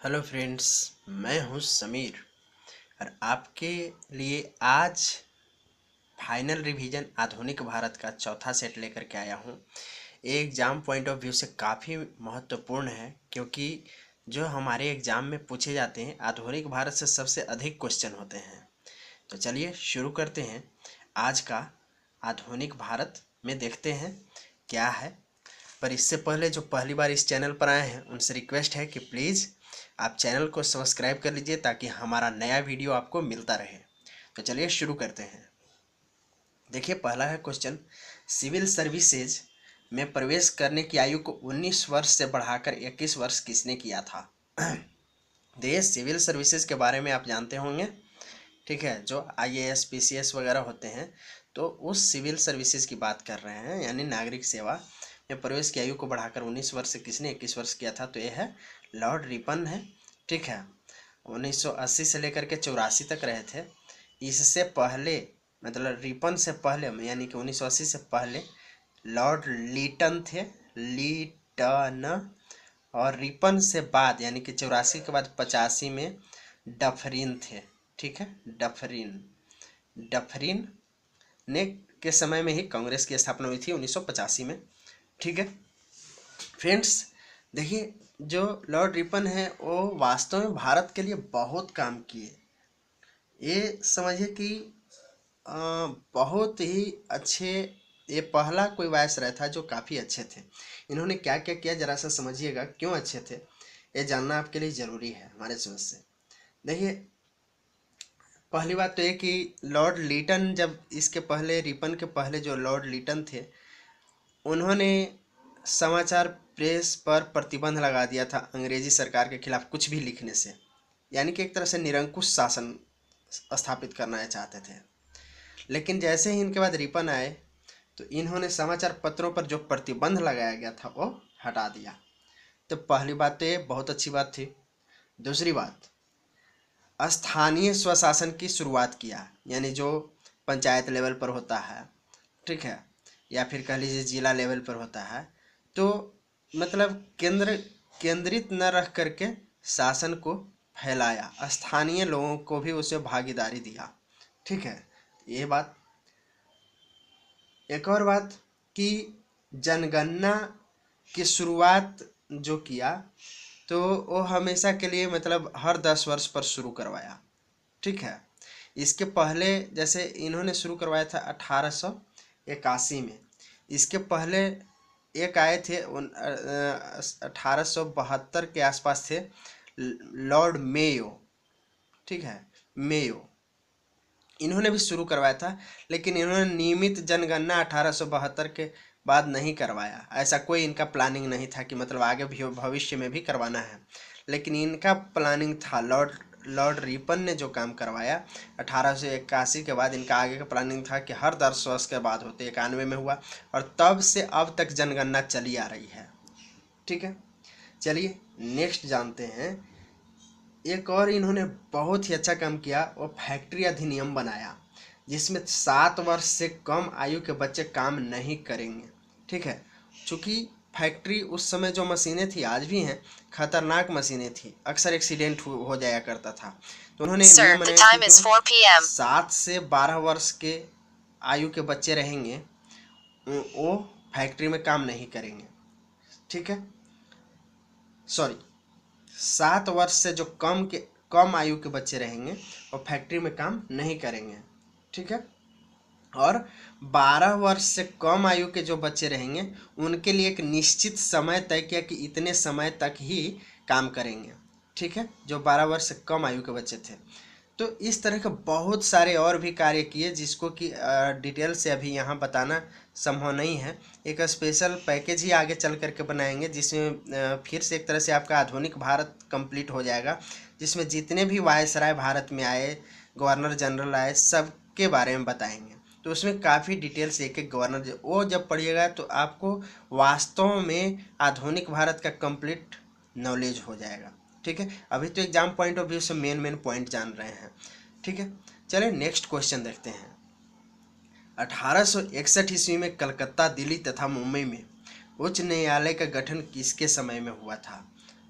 Hello friends, मैं हूं समीर और आपके लिए आज फाइनल रिवीजन आधुनिक भारत का चौथा सेट लेकर के आया हूं। ये एग्ज़ाम पॉइंट ऑफ व्यू से काफ़ी महत्वपूर्ण है क्योंकि जो हमारे एग्ज़ाम में पूछे जाते हैं आधुनिक भारत से सबसे अधिक क्वेश्चन होते हैं। तो चलिए शुरू करते हैं आज का आधुनिक भारत में। देखते हैं क्या है। पर इससे पहले जो पहली बार इस चैनल पर आए हैं उनसे रिक्वेस्ट है कि प्लीज़ आप चैनल को सब्सक्राइब कर लीजिए ताकि हमारा नया वीडियो आपको मिलता रहे। तो चलिए शुरू करते हैं। देखिए पहला है क्वेश्चन, सिविल सर्विसेज में प्रवेश करने की आयु को 19 वर्ष से बढ़ाकर 21 वर्ष किसने किया था? देखिए सिविल सर्विसेज के बारे में आप जानते होंगे, ठीक है, जो IAS PCS वगैरह होते हैं, तो उस सिविल सर्विसेज की बात कर रहे हैं, यानी नागरिक सेवा में प्रवेश की आयु को बढ़ाकर 19 वर्ष से किसने 21 वर्ष किया था? तो यह है लॉर्ड रिपन है, ठीक है। 1980 से लेकर के 84 तक रहे थे। इससे पहले मतलब रिपन से पहले यानी कि 1980 से पहले लॉर्ड लीटन थे, लीटन। और रिपन से बाद यानी कि 84 के बाद 85 में डफरिन थे, ठीक है। डफरिन ने के समय में ही कांग्रेस की स्थापना हुई थी 1985 में, ठीक है। फ्रेंड्स देखिए जो लॉर्ड रिपन है वो वास्तव में भारत के लिए बहुत काम किए। ये समझिए कि बहुत ही अच्छे, ये पहला कोई वायसराय था जो काफ़ी अच्छे थे। इन्होंने क्या क्या किया जरा सा समझिएगा, क्यों अच्छे थे ये जानना आपके लिए ज़रूरी है हमारे समझ से। देखिए पहली बात तो ये कि लॉर्ड लीटन, जब इसके पहले रिपन के पहले जो लॉर्ड लीटन थे उन्होंने समाचार प्रेस पर प्रतिबंध लगा दिया था अंग्रेजी सरकार के खिलाफ कुछ भी लिखने से, यानी कि एक तरह से निरंकुश शासन स्थापित करना चाहते थे। लेकिन जैसे ही इनके बाद रिपन आए तो इन्होंने समाचार पत्रों पर जो प्रतिबंध लगाया गया था वो हटा दिया। तो पहली बात तो ये बहुत अच्छी बात थी। दूसरी बात, स्थानीय स्वशासन की शुरुआत किया, यानी जो पंचायत लेवल पर होता है, ठीक है, या फिर कह लीजिए जिला लेवल पर होता है, तो मतलब केंद्रित न रख करके शासन को फैलाया, स्थानीय लोगों को भी उसे भागीदारी दिया, ठीक है। ये बात। एक और बात कि जनगणना की शुरुआत जो किया तो वो हमेशा के लिए मतलब हर 10 वर्ष पर शुरू करवाया, ठीक है। इसके पहले जैसे इन्होंने शुरू करवाया था 1881 में। इसके पहले एक आए थे 1872 के आसपास थे, लॉर्ड मेयो, ठीक है, मेयो। इन्होंने भी शुरू करवाया था, लेकिन इन्होंने नियमित जनगणना 1872 के बाद नहीं करवाया। ऐसा कोई इनका प्लानिंग नहीं था कि मतलब आगे भी भविष्य में भी करवाना है, लेकिन इनका प्लानिंग था। लॉर्ड रिपन ने जो काम करवाया 1881 के बाद, इनका आगे का प्लानिंग था कि हर 10 वर्ष के बाद होते। 91 में हुआ और तब से अब तक जनगणना चली आ रही है, ठीक है। चलिए नेक्स्ट जानते हैं। एक और इन्होंने बहुत ही अच्छा काम किया, वो फैक्ट्री अधिनियम बनाया जिसमें 7 वर्ष से कम आयु के बच्चे काम नहीं करेंगे, ठीक है। चूँकि फैक्ट्री उस समय जो मशीनें थी, आज भी हैं, खतरनाक मशीनें थी, अक्सर एक्सीडेंट हो जाया करता था। तो उन्होंने नियम बनाया कि जो 7 से 12 वर्ष के आयु के बच्चे रहेंगे वो फैक्ट्री में काम नहीं करेंगे, ठीक है। सॉरी, 7 वर्ष से जो कम आयु के बच्चे रहेंगे वो फैक्ट्री में काम नहीं करेंगे, ठीक है। और 12 वर्ष से कम आयु के जो बच्चे रहेंगे उनके लिए एक निश्चित समय तय किया कि इतने समय तक ही काम करेंगे, ठीक है, जो 12 वर्ष से कम आयु के बच्चे थे। तो इस तरह के बहुत सारे और भी कार्य किए जिसको कि डिटेल से अभी यहाँ बताना संभव नहीं है। एक स्पेशल पैकेज ही आगे चल करके बनाएंगे जिसमें फिर से एक तरह से आपका आधुनिक भारत कंप्लीट हो जाएगा, जिसमें जितने भी वायसराय भारत में आए, गवर्नर जनरल आए, सबके बारे में बताएंगे। तो उसमें काफ़ी डिटेल से एक एक गवर्नर वो जब पढ़िएगा तो आपको वास्तव में आधुनिक भारत का कंप्लीट नॉलेज हो जाएगा, ठीक है। अभी तो एग्जाम पॉइंट ऑफ व्यू से मेन पॉइंट जान रहे हैं, ठीक है। चलिए नेक्स्ट क्वेश्चन देखते हैं। 1861 ईस्वी में कलकत्ता, दिल्ली तथा मुंबई में उच्च न्यायालय का गठन किसके समय में हुआ था?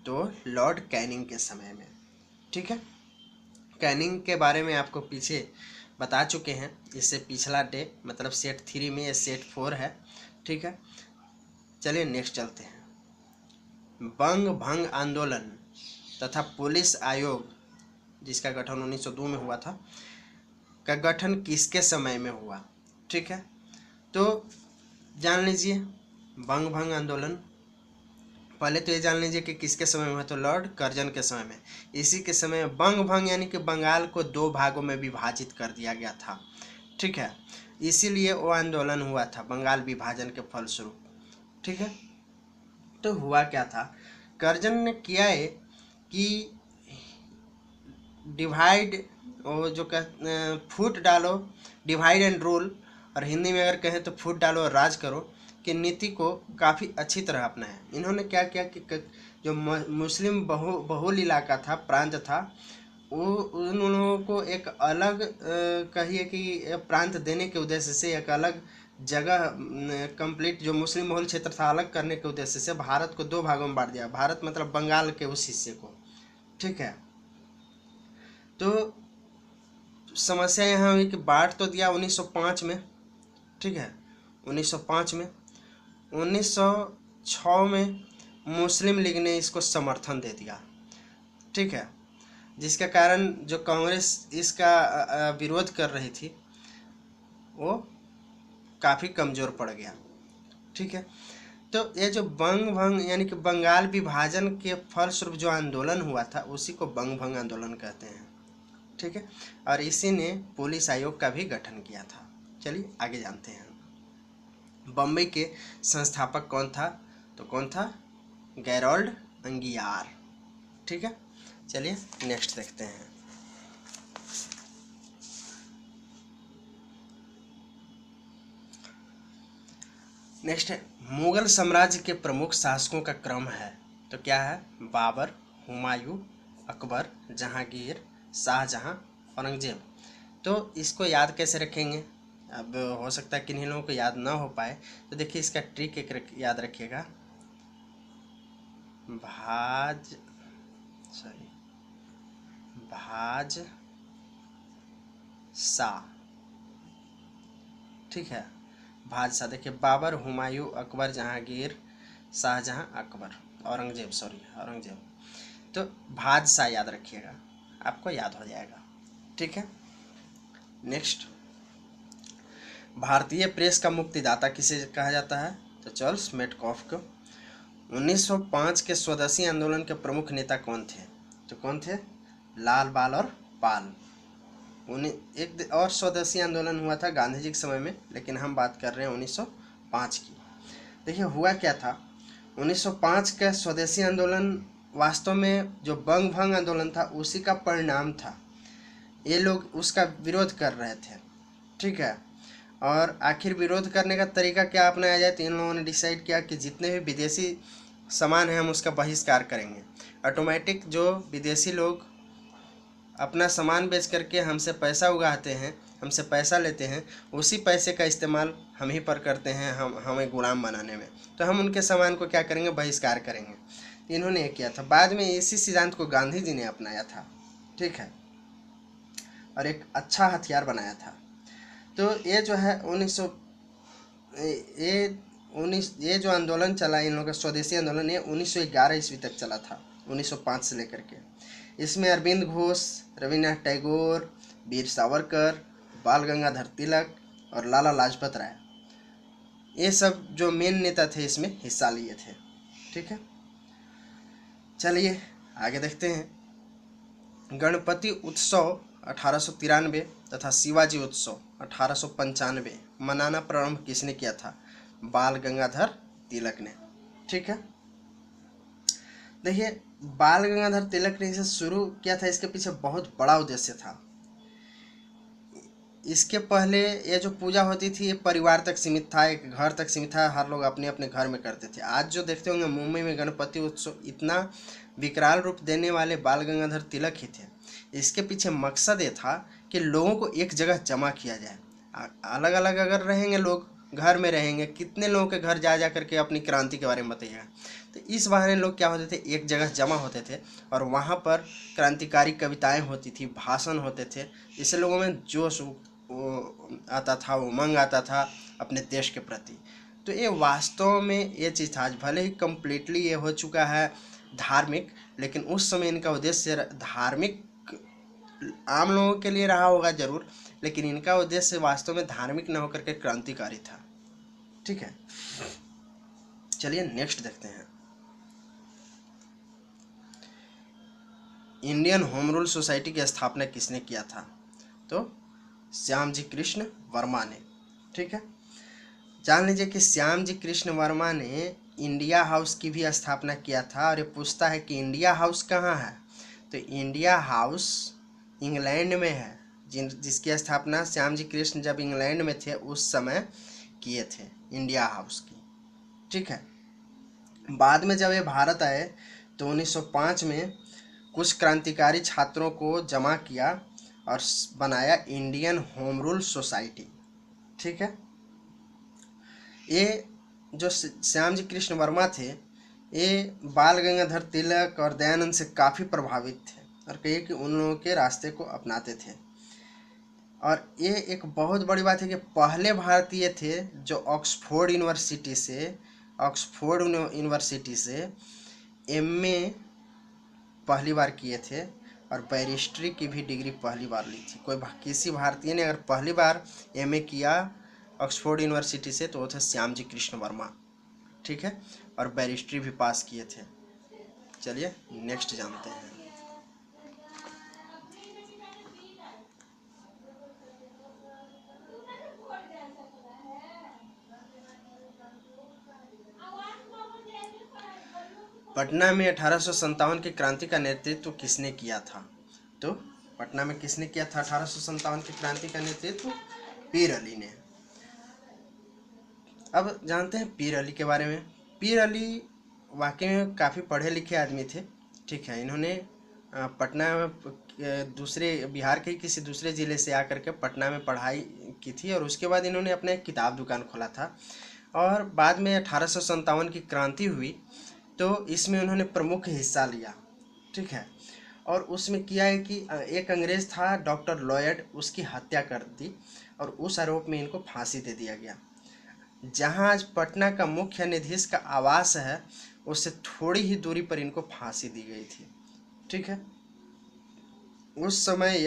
तो लॉर्ड कैनिंग के समय में। ठीक है, कैनिंग के बारे में आपको पीछे बता चुके हैं, इससे पिछला डे मतलब सेट 3 में, ये सेट 4 है। ठीक है, चलिए नेक्स्ट चलते हैं। बंग भंग आंदोलन तथा पुलिस आयोग जिसका गठन 1902 में हुआ था, का गठन किसके समय में हुआ? ठीक है, तो जान लीजिए बंग भंग आंदोलन, पहले तो ये जान लीजिए कि किसके समय में हुआ, तो लॉर्ड कर्जन के समय में। इसी के समय में बंग भंग यानी कि बंगाल को 2 भागों में विभाजित कर दिया गया था। ठीक है, इसीलिए वो आंदोलन हुआ था, बंगाल विभाजन के फलस्वरूप। ठीक है, तो हुआ क्या था, कर्जन ने किया है कि डिवाइड, वो जो फूट डालो, डिवाइड एंड रूल, और हिंदी में अगर कहें तो फूट डालो और राज करो की नीति को काफ़ी अच्छी तरह अपनाया। इन्होंने क्या किया कि जो मुस्लिम बहुल इलाका था, प्रांत था, वो उन लोगों को एक अलग कहिए कि प्रांत देने के उद्देश्य से एक अलग जगह कंप्लीट जो मुस्लिम बहुल क्षेत्र था अलग करने के उद्देश्य से भारत को 2 भागों में बांट दिया। भारत मतलब बंगाल के उस हिस्से को। ठीक है, तो समस्या यहाँ हुई कि बांट तो दिया 1905 में। ठीक है, 1905 में, 1906 में मुस्लिम लीग ने इसको समर्थन दे दिया। ठीक है, जिसके कारण जो कांग्रेस इसका विरोध कर रही थी वो काफ़ी कमज़ोर पड़ गया। ठीक है, तो ये जो बंग भंग यानी कि बंगाल विभाजन के फलस्वरूप जो आंदोलन हुआ था उसी को बंग भंग आंदोलन कहते हैं। ठीक है, और इसी ने पुलिस आयोग का भी गठन किया था। चलिए आगे जानते हैं। बम्बई के संस्थापक कौन था? तो कौन था? गैरोल्ड अंगियार। ठीक है, चलिए नेक्स्ट देखते हैं। नेक्स्ट है मुगल साम्राज्य के प्रमुख शासकों का क्रम है, तो क्या है? बाबर, हुमायूं, अकबर, जहांगीर, शाहजहां, औरंगजेब। तो इसको याद कैसे रखेंगे? अब हो सकता है किन्हीं लोगों को याद ना हो पाए, तो देखिए इसका ट्रिक एक याद रखिएगा। भाज सा। ठीक है, भाजशाह। देखिए बाबर, हुमायूं, अकबर, जहांगीर, शाहजहां, अकबर, औरंगजेब। तो भाजशाह याद रखिएगा, आपको याद हो जाएगा। ठीक है, नेक्स्ट, भारतीय प्रेस का मुक्तिदाता किसे कहा जाता है? तो चार्ल्स मेटकॉफ को। 1905 के स्वदेशी आंदोलन के प्रमुख नेता कौन थे? तो कौन थे? लाल, बाल और पाल। एक और स्वदेशी आंदोलन हुआ था गांधी जी के समय में, लेकिन हम बात कर रहे हैं 1905 की। देखिए हुआ क्या था, 1905 का स्वदेशी आंदोलन वास्तव में जो बंग भंग आंदोलन था उसी का परिणाम था। ये लोग उसका विरोध कर रहे थे। ठीक है, और आखिर विरोध करने का तरीका क्या अपनाया जाए, तो इन लोगों ने डिसाइड किया कि जितने भी विदेशी सामान हैं हम उसका बहिष्कार करेंगे। ऑटोमेटिक जो विदेशी लोग अपना सामान बेच करके हमसे पैसा उगाते हैं, हमसे पैसा लेते हैं, उसी पैसे का इस्तेमाल हम ही पर करते हैं, हमें गुलाम बनाने में। तो हम उनके सामान को क्या करेंगे? बहिष्कार करेंगे। इन्होंने ये किया था। बाद में इसी सिद्धांत को गांधी जी ने अपनाया था। ठीक है, और एक अच्छा हथियार बनाया था। तो ये जो है 19 ये जो आंदोलन चला इन लोगों का स्वदेशी आंदोलन, ये 1911 ईस्वी तक चला था, 1905 से लेकर के। इसमें अरविंद घोष, रविन्द्रनाथ टैगोर, वीर सावरकर, बाल गंगाधर तिलक और लाला लाजपत राय, ये सब जो मेन नेता थे इसमें हिस्सा लिए थे। ठीक है, चलिए आगे देखते हैं। गणपति उत्सव 1893 तथा शिवाजी उत्सव 1895 मनाना प्रारंभ किसने किया था? बाल गंगाधर तिलक ने। ठीक है, देखिए बाल गंगाधर तिलक ने इसे शुरू किया था, इसके पीछे बहुत बड़ा उद्देश्य था। इसके पहले ये जो पूजा होती थी ये परिवार तक सीमित था, एक घर तक सीमित था, हर लोग अपने अपने घर में करते थे। आज जो देखते होंगे मुंबई में गणपति उत्सव, इतना विकराल रूप देने वाले बाल गंगाधर तिलक ही थे। इसके पीछे मकसद ये था कि लोगों को एक जगह जमा किया जाए। अलग अलग अगर रहेंगे लोग, घर में रहेंगे, कितने लोगों के घर जा जा करके अपनी क्रांति के बारे में बताइएगा। तो इस बहाने लोग क्या होते थे, एक जगह जमा होते थे और वहाँ पर क्रांतिकारी कविताएं होती थी, भाषण होते थे, जिससे लोगों में जोश आता था, उमंग आता था अपने देश के प्रति। तो ये वास्तव में ये चीज़ था। आज भले ही कम्प्लीटली ये हो चुका है धार्मिक, लेकिन उस समय इनका उद्देश्य धार्मिक आम लोगों के लिए रहा होगा जरूर, लेकिन इनका उद्देश्य वास्तव में धार्मिक न होकर के क्रांतिकारी था। ठीक है, चलिए नेक्स्ट देखते हैं। इंडियन होम रूल सोसाइटी की स्थापना किसने किया था? तो श्यामजी कृष्ण वर्मा ने। ठीक है, जान लीजिए कि श्यामजी कृष्ण वर्मा ने इंडिया हाउस की भी स्थापना किया था। और ये पूछता है कि इंडिया हाउस कहाँ है, तो इंडिया हाउस इंग्लैंड में है, जिसकी स्थापना श्यामजी कृष्ण जब इंग्लैंड में थे उस समय किए थे, इंडिया हाउस की। ठीक है, बाद में जब ये भारत आए तो 1905 में कुछ क्रांतिकारी छात्रों को जमा किया और बनाया इंडियन होम रूल सोसाइटी। ठीक है, ये जो श्यामजी कृष्ण वर्मा थे, ये बाल गंगाधर तिलक और दयानंद से काफ़ी प्रभावित थे और कहिए कि उन लोगों के रास्ते को अपनाते थे। और ये एक बहुत बड़ी बात है कि पहले भारतीय थे जो ऑक्सफोर्ड यूनिवर्सिटी से एमए पहली बार किए थे और बैरिस्ट्री की भी डिग्री पहली बार ली थी। किसी भारतीय ने अगर पहली बार एमए किया ऑक्सफोर्ड यूनिवर्सिटी से तो वो थे श्यामजी कृष्ण वर्मा। ठीक है, और बैरिस्ट्री भी पास किए थे। चलिए नेक्स्ट जानते हैं। पटना में 1857 की क्रांति का नेतृत्व किसने किया था? तो पटना में किसने किया था 1857 की क्रांति का नेतृत्व? पीर अली ने। अब जानते हैं पीर अली के बारे में। पीर अली वाकई में काफ़ी पढ़े लिखे आदमी थे। ठीक है, इन्होंने पटना में दूसरे बिहार के किसी दूसरे ज़िले से आकर के पटना में पढ़ाई की थी और उसके बाद इन्होंने अपना एक किताब दुकान खोला था। और बाद में 1857 की क्रांति हुई तो इसमें उन्होंने प्रमुख हिस्सा लिया। ठीक है, और उसमें किया है कि एक अंग्रेज़ था डॉक्टर लॉयड, उसकी हत्या कर दी और उस आरोप में इनको फांसी दे दिया गया। जहाँ आज पटना का मुख्य न्यायाधीश का आवास है उससे थोड़ी ही दूरी पर इनको फांसी दी गई थी। ठीक है, उस समय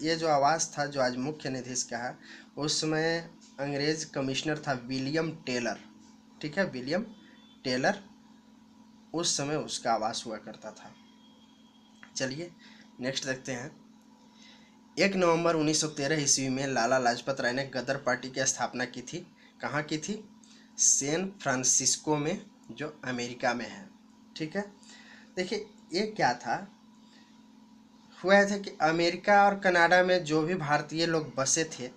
ये जो आवास था जो आज मुख्य न्यायाधीश का है, उस समय अंग्रेज कमिश्नर था विलियम टेलर। ठीक है, विलियम टेलर उस समय उसका आवास हुआ करता था। चलिए नेक्स्ट देखते हैं। 1 नवंबर 1913 ईस्वी में लाला लाजपत राय ने गदर पार्टी की स्थापना की थी। कहाँ की थी? सैन फ्रांसिस्को में, जो अमेरिका में है। ठीक है, देखिए ये क्या था, हुआ था कि अमेरिका और कनाडा में जो भी भारतीय लोग बसे थे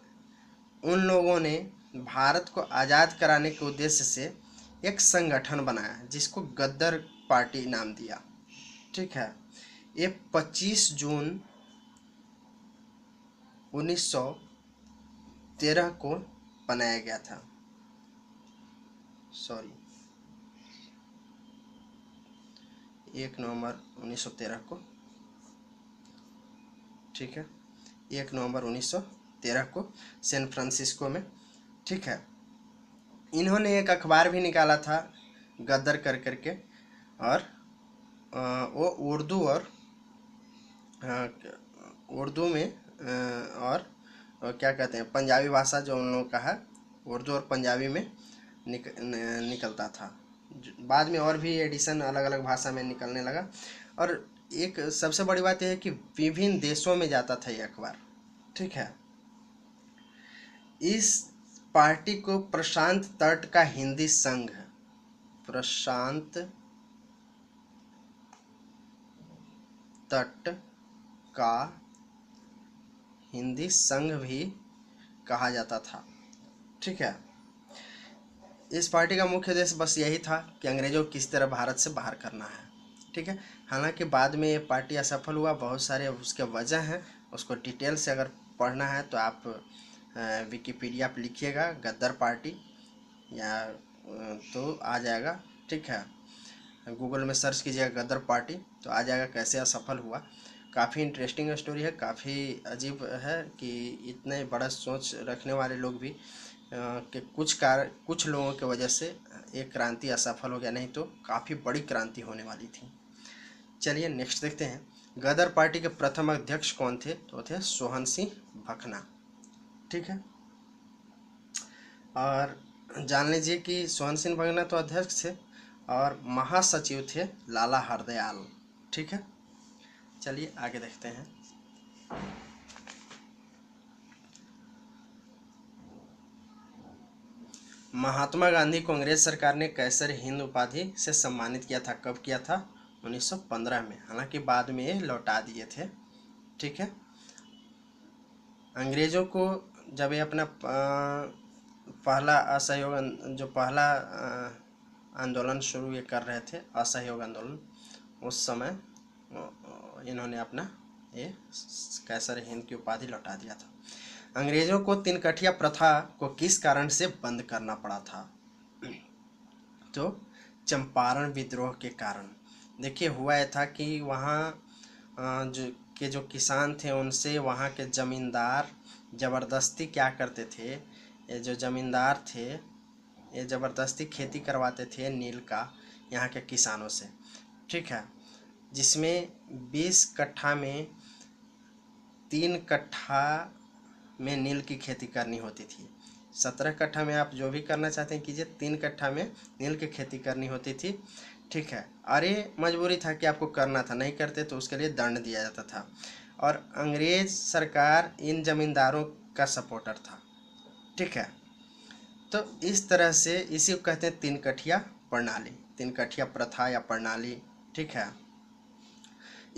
उन लोगों ने भारत को आज़ाद कराने के उद्देश्य से एक संगठन बनाया जिसको गदर पार्टी नाम दिया। ठीक है, ये 25 जून 1913 को बनाया गया था। 1 नवंबर 1913 को। ठीक है, 1 नवंबर 1913 को सैन फ्रांसिस्को में। ठीक है, इन्होंने एक अखबार भी निकाला था गदर कर करके, और वो उर्दू में और क्या कहते हैं, पंजाबी भाषा जो उन लोगों का है, उर्दू और पंजाबी में निकलता था। बाद में और भी एडिशन अलग अलग भाषा में निकलने लगा। और एक सबसे बड़ी बात यह है कि विभिन्न देशों में जाता था ये अखबार। ठीक है, इस पार्टी को प्रशांत तट का हिंदी संघ, प्रशांत तट का हिंदी संघ भी कहा जाता था। ठीक है, इस पार्टी का मुख्य उद्देश्य बस यही था कि अंग्रेजों को किस तरह भारत से बाहर करना है। ठीक है, हालांकि बाद में ये पार्टी असफल हुआ, बहुत सारे उसके वजह हैं, उसको डिटेल से अगर पढ़ना है तो आप विकिपीडिया पर लिखिएगा गद्दार पार्टी या तो आ जाएगा। ठीक है, गूगल में सर्च कीजिएगा गदर पार्टी तो आ जाएगा कैसे असफल हुआ। काफ़ी इंटरेस्टिंग स्टोरी है, काफ़ी अजीब है कि इतने बड़ा सोच रखने वाले लोग भी कि कुछ लोगों की वजह से एक क्रांति असफल हो गया, नहीं तो काफ़ी बड़ी क्रांति होने वाली थी। चलिए नेक्स्ट देखते हैं। गदर पार्टी के प्रथम अध्यक्ष कौन थे? तो थे सोहन सिंह भकना। ठीक है, और जान लीजिए कि सोहन सिंह भकना तो अध्यक्ष थे और महासचिव थे लाला हरदयाल। ठीक है, चलिए आगे देखते हैं। महात्मा गांधी को अंग्रेज सरकार ने कैसर हिंद उपाधि से सम्मानित किया था। कब किया था? 1915 में। हालांकि बाद में ये लौटा दिए थे। ठीक है, अंग्रेजों को जब ये अपना पहला असहयोग जो पहला आंदोलन शुरू ये कर रहे थे, असहयोग आंदोलन, उस समय इन्होंने अपना ये कैसर हिंद की उपाधि लौटा दिया था। अंग्रेजों को तिनकठिया प्रथा को किस कारण से बंद करना पड़ा था? तो चंपारण विद्रोह के कारण। देखिए हुआ यह था कि वहाँ जो किसान थे उनसे वहाँ के ज़मींदार ज़बरदस्ती क्या करते थे, ये जो ज़मींदार थे ये ज़बरदस्ती खेती करवाते थे नील का यहाँ के किसानों से। ठीक है, जिसमें 20 कट्ठा में 3 कट्ठा में नील की खेती करनी होती थी। 17 कट्ठा में आप जो भी करना चाहते हैं कीजिए, 3 कट्ठा में नील की खेती करनी होती थी। ठीक है, और ये मजबूरी था कि आपको करना था, नहीं करते तो उसके लिए दंड दिया जाता था। और अंग्रेज सरकार इन जमींदारों का सपोर्टर था। ठीक है, तो इस तरह से इसी को कहते हैं 3 कठिया प्रणाली, 3 कठिया प्रथा या प्रणाली। ठीक है,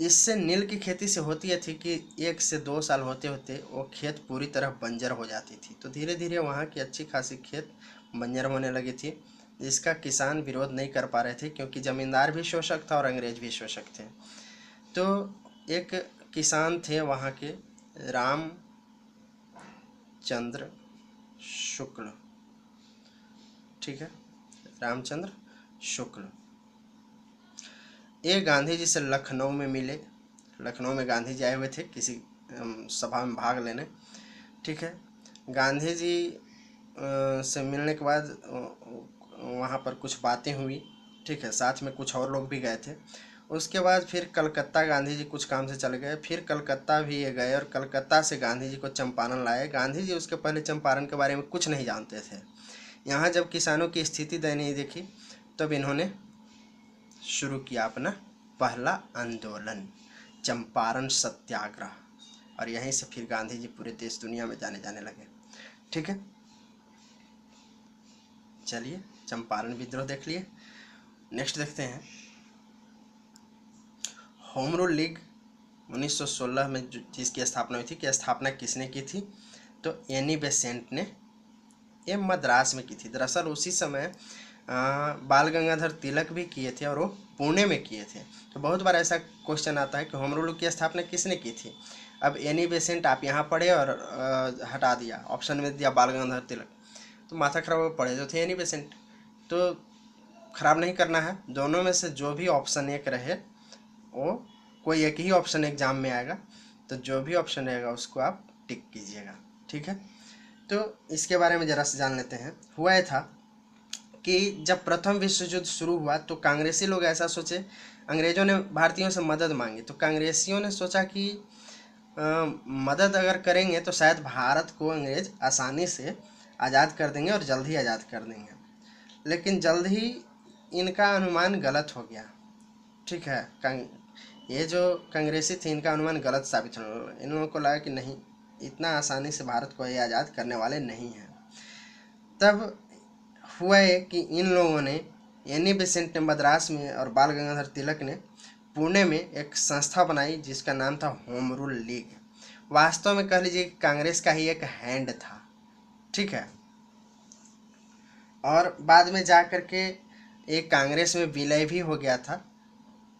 इससे नील की खेती से होती है थी कि 1 से 2 साल होते होते वो खेत पूरी तरह बंजर हो जाती थी। तो धीरे धीरे वहाँ की अच्छी खासी खेत बंजर होने लगी थी, जिसका किसान विरोध नहीं कर पा रहे थे क्योंकि ज़मींदार भी शोषक था और अंग्रेज भी शोषक थे। तो एक किसान थे वहाँ के रामचंद्र शुक्ल। ठीक है, रामचंद्र शुक्ल, ये गांधी जी से लखनऊ में मिले। लखनऊ में गांधी जी आए हुए थे किसी सभा में भाग लेने। ठीक है, गांधी जी से मिलने के बाद वहाँ पर कुछ बातें हुई। ठीक है, साथ में कुछ और लोग भी गए थे। उसके बाद फिर कलकत्ता गांधी जी कुछ काम से चले गए, फिर कलकत्ता भी ये गए और कलकत्ता से गांधी जी को चंपारण लाए। गांधी जी उसके पहले चंपारण के बारे में कुछ नहीं जानते थे। यहाँ जब किसानों की स्थिति दयनीय देखी तब इन्होंने शुरू किया अपना पहला आंदोलन, चंपारण सत्याग्रह, और यहीं से फिर गांधी जी पूरे देश दुनिया में जाने लगे। ठीक है, चलिए चंपारण विद्रोह देख लिए। नेक्स्ट देखते हैं होम रूल लीग 1916 में जिसकी स्थापना हुई थी, कि स्थापना किसने की थी? तो एनी बेसेंट ने, ये मद्रास में की थी। दरअसल उसी समय बाल गंगाधर तिलक भी किए थे और वो पुणे में किए थे। तो बहुत बार ऐसा क्वेश्चन आता है कि होम रूल की स्थापना किसने की थी। अब एनी बेसेंट आप यहाँ पढ़े और हटा दिया, ऑप्शन में दिया बाल गंगाधर तिलक, तो माथा खराब। पढ़े जो थे एनी बेसेंट, तो खराब नहीं करना है। दोनों में से जो भी ऑप्शन एक रहे, वो कोई एक ही ऑप्शन एग्जाम में आएगा, तो जो भी ऑप्शन रहेगा उसको आप टिक कीजिएगा। ठीक है, तो इसके बारे में ज़रा से जान लेते हैं। हुआ यह था कि जब प्रथम विश्व युद्ध शुरू हुआ तो कांग्रेसी लोग ऐसा सोचे, अंग्रेज़ों ने भारतीयों से मदद मांगी, तो कांग्रेसियों ने सोचा कि मदद अगर करेंगे तो शायद भारत को अंग्रेज आसानी से आज़ाद कर देंगे और जल्द ही आज़ाद कर देंगे। लेकिन जल्द ही इनका अनुमान गलत हो गया। ठीक है, ये जो कांग्रेसी थे इनका अनुमान गलत साबित होने, इन लोगों को लगा कि नहीं, इतना आसानी से भारत को ये आज़ाद करने वाले नहीं हैं। तब हुआ है कि इन लोगों ने, एनी बेसेंट ने मद्रास में और बाल गंगाधर तिलक ने पुणे में एक संस्था बनाई जिसका नाम था होम रूल लीग। वास्तव में कह लीजिए कांग्रेस का ही एक हैंड था। ठीक है, और बाद में जा कर के एक कांग्रेस में विलय भी हो गया था,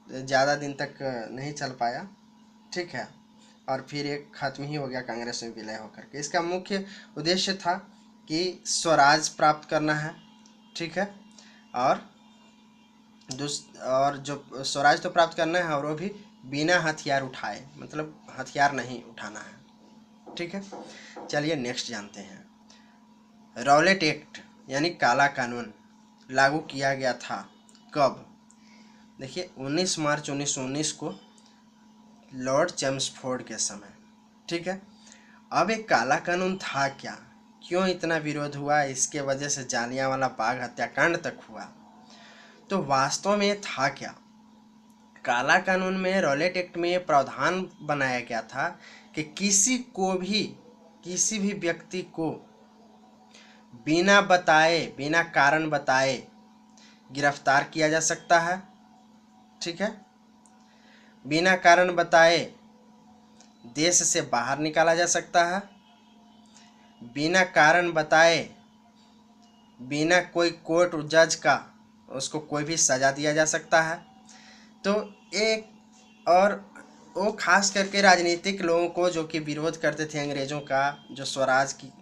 ज़्यादा दिन तक नहीं चल पाया। ठीक है, और फिर एक खत्म ही हो गया कांग्रेस में विलय होकर के। इसका मुख्य उद्देश्य था कि स्वराज प्राप्त करना है। ठीक है, और और जो स्वराज तो प्राप्त करना है, और वो भी बिना हथियार उठाए, मतलब हथियार नहीं उठाना है। ठीक है, चलिए नेक्स्ट जानते हैं। रॉलेट एक्ट यानी काला कानून लागू किया गया था कब? देखिए 19 मार्च 1919 को लॉर्ड चेम्सफोर्ड के समय। ठीक है, अब एक काला कानून था क्या, क्यों इतना विरोध हुआ, इसके वजह से जालियांवाला बाग हत्याकांड तक हुआ, तो वास्तव में ये था क्या? काला कानून में, रॉलेट एक्ट में ये प्रावधान बनाया गया था कि किसी भी व्यक्ति को बिना बताए, बिना कारण बताए गिरफ्तार किया जा सकता है। ठीक है, बिना कारण बताए देश से बाहर निकाला जा सकता है, बिना कारण बताए, बिना कोई कोर्ट जज का उसको कोई भी सज़ा दिया जा सकता है। तो एक और वो खास करके राजनीतिक लोगों को, जो कि विरोध करते थे अंग्रेज़ों का, जो स्वराज की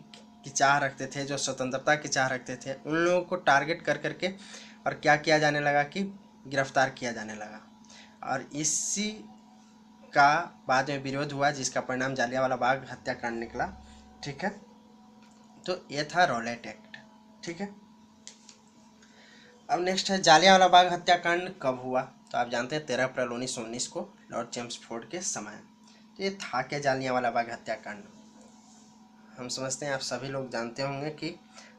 चाह रखते थे, जो स्वतंत्रता की चाह रखते थे, उन लोगों को टारगेट कर करके और क्या किया जाने लगा कि गिरफ्तार किया जाने लगा। और इसी का बाद में विरोध हुआ, जिसका परिणाम जालियांवाला बाग हत्याकांड निकला। ठीक है, तो ये था रॉलेट एक्ट। ठीक है, अब नेक्स्ट है जालियांवाला बाग हत्याकांड कब हुआ? तो आप जानते हैं 13 अप्रैल 1919 को लॉर्ड चेम्सफोर्ड के समय। तो ये था क्या जालियांवाला बाग हत्याकांड? हम समझते हैं आप सभी लोग जानते होंगे कि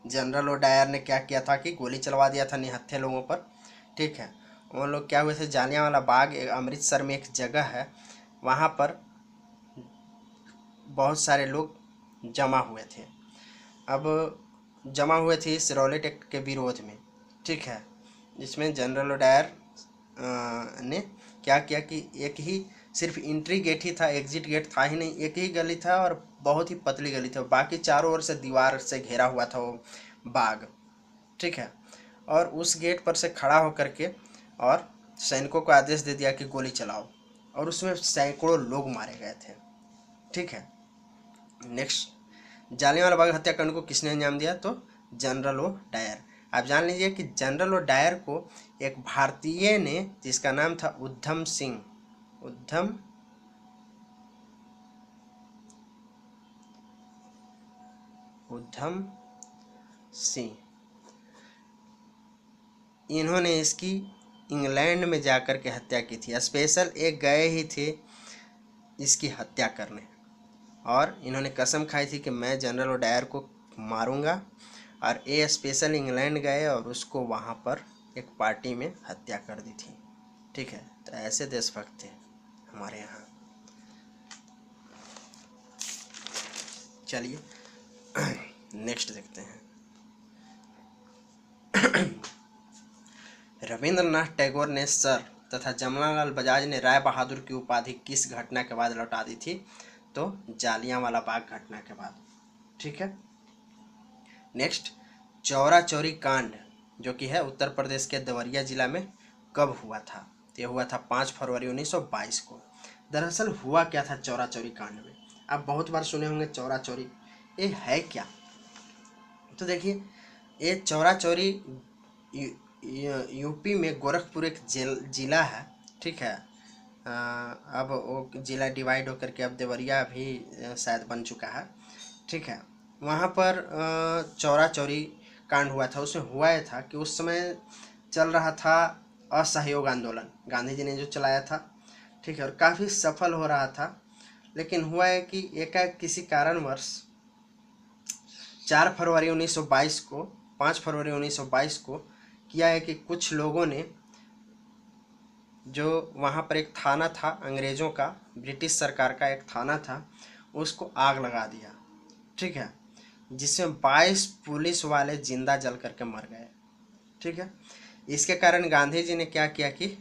जनरल ओ डायर ने क्या किया था कि गोली चलवा दिया था निहत्थे लोगों पर। ठीक है, वो लोग क्या हुए थे, जालियांवाला बाग अमृतसर में एक जगह है, वहाँ पर बहुत सारे लोग जमा हुए थे। अब जमा हुए थे इस रॉलेट एक्ट के विरोध में। ठीक है, जिसमें जनरल ओ डायर ने क्या किया कि एक ही सिर्फ एंट्री गेट ही था, एग्जिट गेट था ही नहीं, एक ही गली था और बहुत ही पतली गली थी, बाकी चारों ओर से दीवार से घेरा हुआ था वो बाग। ठीक है, और उस गेट पर से खड़ा होकर के और सैनिकों को आदेश दे दिया कि गोली चलाओ, और उसमें सैकड़ों लोग मारे गए थे। ठीक है, नेक्स्ट, जालियांवाला बाग हत्याकांड को किसने अंजाम दिया? तो जनरल ओ डायर। आप जान लीजिए कि जनरल ओ डायर को एक भारतीय ने, जिसका नाम था उधम सिंह, उधम सिंह, इन्होंने इसकी इंग्लैंड में जाकर के हत्या की थी। स्पेशल एक गए ही थे इसकी हत्या करने, और इन्होंने कसम खाई थी कि मैं जनरल ओ डायर को मारूंगा, और ये स्पेशल इंग्लैंड गए और उसको वहाँ पर एक पार्टी में हत्या कर दी थी। ठीक है, तो ऐसे देशभक्त थे हमारे यहाँ। चलिए नेक्स्ट देखते हैं। रविंद्रनाथ टैगोर ने सर तथा जमनालाल बजाज ने राय बहादुर की उपाधि किस घटना के बाद लौटा दी थी? तो जालियांवाला बाग घटना के बाद। ठीक है, नेक्स्ट, चौरा चौरी कांड जो कि है उत्तर प्रदेश के देवरिया जिला में, कब हुआ था? तो ये हुआ था 5 फरवरी 1922 को। दरअसल हुआ क्या था चौरा चौरी कांड में? आप बहुत बार सुने होंगे चौरा चौरी, ये है क्या? तो देखिए, ये चौरा चौरी यूपी में गोरखपुर एक जिला है। ठीक है, अब वो जिला डिवाइड होकर के अब देवरिया भी शायद बन चुका है। ठीक है, वहाँ पर चौरा चौरी कांड हुआ था। उसमें हुआ यह था कि उस समय चल रहा था असहयोग आंदोलन, गांधी जी ने जो चलाया था। ठीक है, और काफ़ी सफल हो रहा था, लेकिन हुआ है कि एकाएक किसी कारणवश 4 फरवरी 1922 को 5 फरवरी 1922 को किया है कि कुछ लोगों ने, जो वहाँ पर एक थाना था अंग्रेज़ों का, ब्रिटिश सरकार का एक थाना था, उसको आग लगा दिया। ठीक है, जिसमें 22 पुलिस वाले जिंदा जल करके मर गए। ठीक है, इसके कारण गांधी जी ने क्या किया कि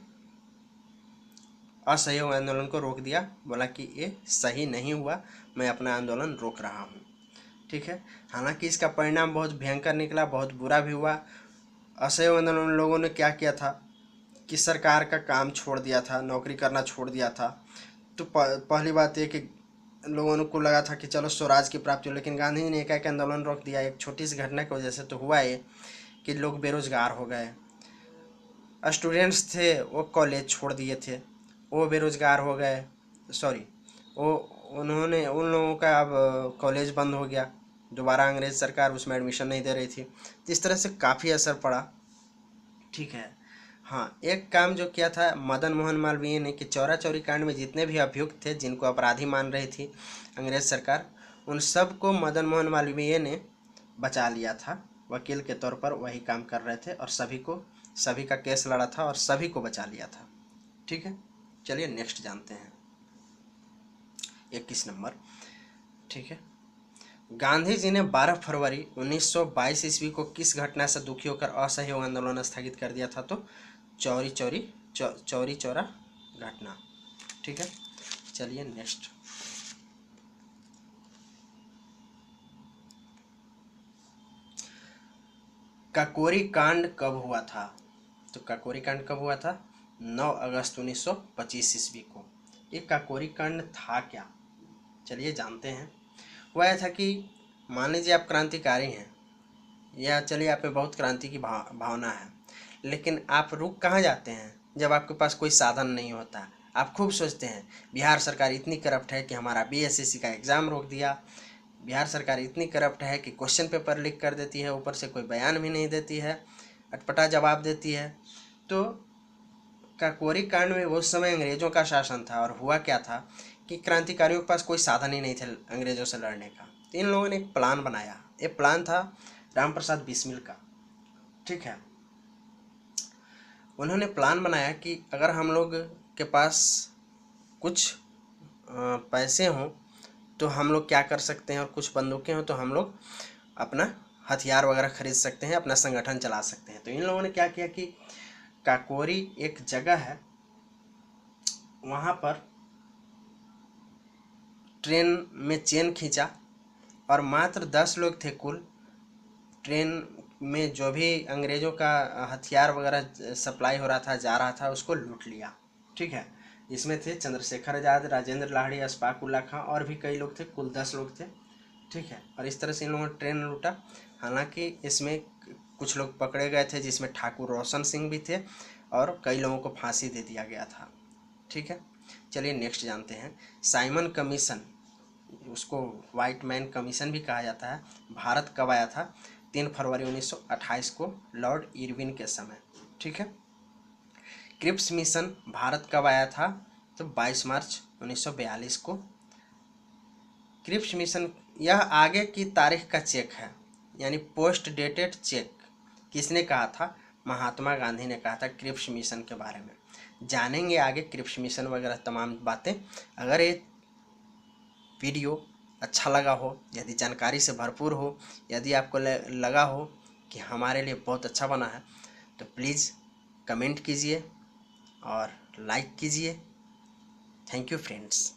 असहयोग आंदोलन को रोक दिया, बोला कि ये सही नहीं हुआ, मैं अपना आंदोलन रोक रहा हूँ। ठीक है, हालांकि इसका परिणाम बहुत भयंकर निकला, बहुत बुरा भी हुआ। असहयोग आंदोलन लोगों ने क्या किया था कि सरकार का काम छोड़ दिया था, नौकरी करना छोड़ दिया था। तो पहली बात ये कि लोगों को लगा था कि चलो स्वराज की प्राप्ति हो, लेकिन गांधी जी ने एकाएक आंदोलन रोक दिया। एक छोटी सी घटना की वजह से तो हुआ ये कि लोग बेरोजगार हो गए, स्टूडेंट्स थे वो कॉलेज छोड़ दिए थे, वो बेरोजगार हो गए, सॉरी वो उन्होंने उन लोगों का अब कॉलेज बंद हो गया, दोबारा अंग्रेज सरकार उसमें एडमिशन नहीं दे रही थी, तो इस तरह से काफ़ी असर पड़ा। ठीक है। हाँ, एक काम जो किया था मदन मोहन मालवीय ने कि चौरा चौरी कांड में जितने भी अभियुक्त थे जिनको अपराधी मान रही थी अंग्रेज सरकार, उन सब को मदन मोहन मालवीय ने बचा लिया था, वकील के तौर पर वही काम कर रहे थे और सभी का केस लड़ा था और सभी को बचा लिया था। ठीक है, चलिए नेक्स्ट जानते हैं 21 नंबर। ठीक है, गांधी जी ने 12 फरवरी 1922 ईस्वी को किस घटना से दुखी होकर असहयोग आंदोलन स्थगित कर दिया था? तो चौरी चौरा घटना। ठीक है, चलिए नेक्स्ट। काकोरी कांड कब हुआ था? तो काकोरी कांड कब हुआ था? 9 अगस्त 1925 ईस्वी को। ये काकोरी कांड था क्या? चलिए जानते हैं। हुआ यह था कि मान लीजिए आप क्रांतिकारी हैं, या चलिए आप में बहुत क्रांति की भावना है, लेकिन आप रुक कहाँ जाते हैं जब आपके पास कोई साधन नहीं होता? आप खूब सोचते हैं बिहार सरकार इतनी करप्ट है कि हमारा बीएसएससी का एग्ज़ाम रोक दिया, बिहार सरकार इतनी करप्ट है कि क्वेश्चन पेपर लीक कर देती है, ऊपर से कोई बयान भी नहीं देती है, अटपटा जवाब देती है। तो काकोरी कांड में उस समय अंग्रेज़ों का शासन था और हुआ क्या था कि क्रांतिकारियों के पास कोई साधन ही नहीं थे अंग्रेज़ों से लड़ने का। तो इन लोगों ने एक प्लान बनाया। ये प्लान था राम प्रसाद बिस्मिल का। ठीक है, उन्होंने प्लान बनाया कि अगर हम लोग के पास कुछ पैसे हों तो हम लोग क्या कर सकते हैं, और कुछ बंदूकें हों तो हम लोग अपना हथियार वगैरह खरीद सकते हैं, अपना संगठन चला सकते हैं। तो इन लोगों ने क्या किया कि काकोरी एक जगह है, वहाँ पर ट्रेन में चेन खींचा और मात्र 10 लोग थे कुल। ट्रेन में जो भी अंग्रेज़ों का हथियार वगैरह सप्लाई हो रहा था, जा रहा था, उसको लूट लिया। ठीक है, इसमें थे चंद्रशेखर आज़ाद, राजेंद्र लाहिड़ी, अशफाक उल्ला खां और भी कई लोग थे, कुल 10 लोग थे। ठीक है, और इस तरह से इन लोगों ने ट्रेन लूटा। हालांकि इसमें कुछ लोग पकड़े गए थे, जिसमें ठाकुर रोशन सिंह भी थे और कई लोगों को फांसी दे दिया गया था। ठीक है, चलिए नेक्स्ट जानते हैं। साइमन कमीशन, उसको वाइट मैन कमीशन भी कहा जाता है, भारत कब आया था? 3 फरवरी 1928 को लॉर्ड इरविन के समय। ठीक है, क्रिप्स मिशन भारत कब आया था? तो 22 मार्च 1942 को। क्रिप्स मिशन, यह आगे की तारीख का चेक है, यानी पोस्ट डेटेड चेक। किसने कहा था? महात्मा गांधी ने कहा था क्रिप्स मिशन के बारे में। जानेंगे आगे क्रिप्स मिशन वगैरह तमाम बातें। अगर ये वीडियो अच्छा लगा हो, यदि जानकारी से भरपूर हो, यदि आपको लगा हो कि हमारे लिए बहुत अच्छा बना है, तो प्लीज़ कमेंट कीजिए और लाइक कीजिए। Thank you friends.